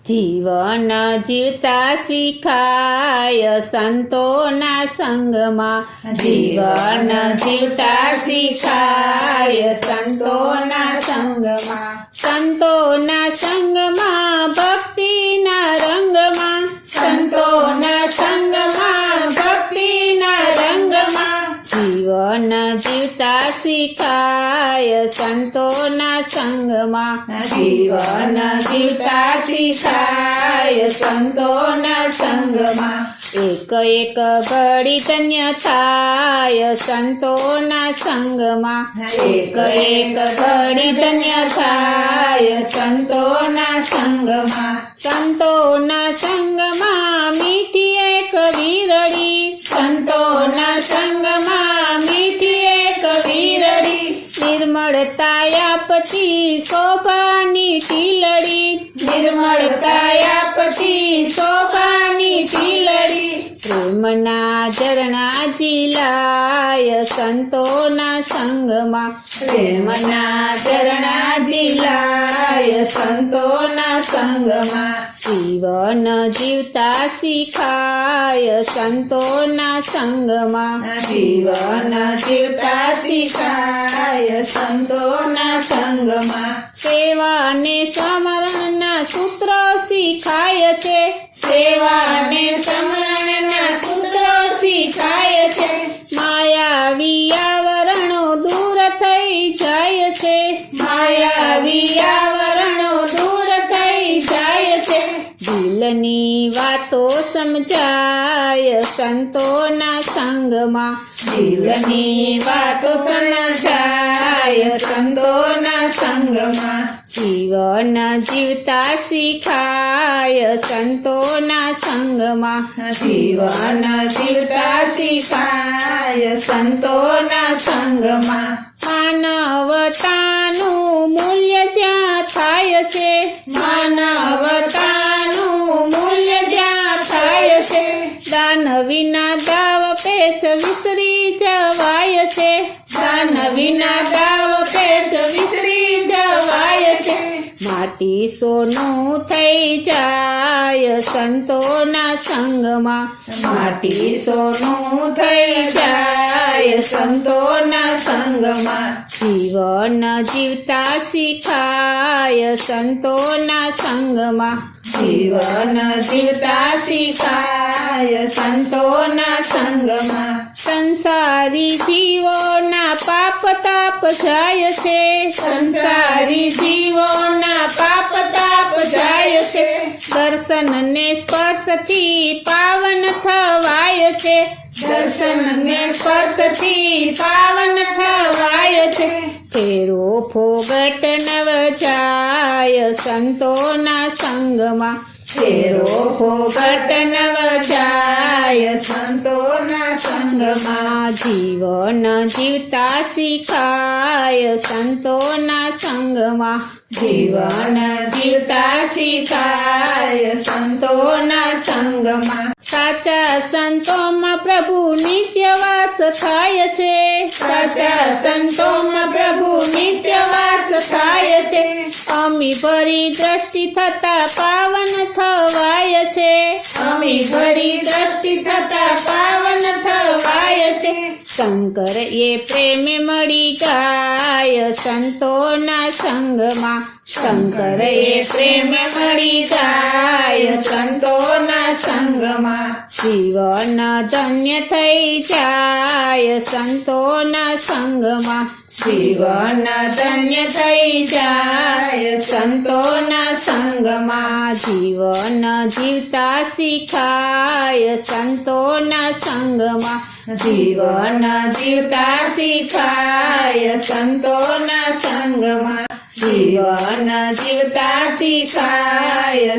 જીવન જીવતા શીખાય સંતોના સંગમાં. જીવન જીવતા શીખાય સંતોના સંગમાં. સંતોના સંગમાં ભક્તિના રંગમાં. સંતોના સંગમાં ભક્તિના રંગમાં. જીવન જીવતા શીખાય સંતોના સંગમાં. જીવન જીવતા શીખાય સંતોના સંગમાં. એક એક ઘડી ધન્ય થાય સંતોના સંગમાં. એક એક ઘડી ધન્ય થાય સંતોના સંગમાં. સંતોના સંગમાં મીઠી એક વીરડી. સંતોના સંગમાં મીઠી એક વીરડી. નિર્મળતા આપતી શોભાની ટીલડી. નિર્મળતા આપતી શોભાની ટીલડી. પ્રેમના ઝરણા ઝીલાય સંતોના સંગમાં. પ્રેમના ઝરણા ઝીલાય સંતોના સંગમાં. જીવન જીવતા શીખાય સંતોના સંગમાં. જીવન જીવતા શીખાય સંતોના સંગમાં. સેવાને સ્મરણના સૂત્ર શીખાય છે. સેવાને સ્મરણના સૂત્ર શીખાય છે. માયાવી આવરણો દૂર થઈ જાય છે. માયાવી આવરણો દૂર થઈ જાય છે. દિલની વાતો સમજાય સંતોના સંગમાં. દિલની વાતો સમજાય સંતોના સંગમાં. જીવન જીવતા શીખાય સંતોના સંગમાં. જીવન જીવતા શીખાય સંતોના સંગમાં. માનવતાનું મૂલ્ય જ્યાં થાય છે. માનવતાનું મૂલ્ય જ્યાં થાય છે. દાન વિના દાવ પેચ વિસરી જવાય છે. દાન વિના દાવ પેચ વિસરી જવાય છે. માટી સોનું થઈ જાય સંતોના સંગમાં. માટી સોનું થઈ જાય સંતોના સંગમાં. જીવન જીવતા શીખાય સંતોના સંગમાં. જીવન જીવતા શીખાય સંતોના સંગમાં. સંસારી જીવોના પાપ તાપ જાય છે. સંસારી જીવોના પાપ તાપ જાય છે. દર્શનને સ્પર્શથી પાવન થવાય છે. દર્શનને સ્પર્શથી પાવન થવાય છે. ફેરો ફોગટ નવ જાય સંતોના સંગમાં. ફેરો ફોગટ નવ જાય સંતોના સંગમાં. જીવન જીવતા શીખાય સંતોના સંગમાં. જીવન જીવતા શીખાય સંતોના સંગમાં. સાચા સંતોમાં પ્રભુ નિત્યવાસ થાય છે. સાચા સંતોમાં પ્રભુ નિત્યવાસ થાય છે. અમી ભરી દ્રષ્ટિ થતા પાવન થવાય છે. અમી ભરી દ્રષ્ટિ થતા પાવન થવાય છે. શંકર એ પ્રેમે મળી ગાય સંતોના સંગમાં. શંકર એ પ્રેમે મળી જાય સંતોના સંગમાં. જીવન ધન્ય થઈ જાય સંતોના સંગમાં. જીવન ધન્ય થઈ જાય સંતોના સંગમાં. જીવન જીવતા શીખાય સંતોના સંગમાં. જીવન જીવતા શીખાય સંતોના સંગમાં. જીવન જીવતા શીખાય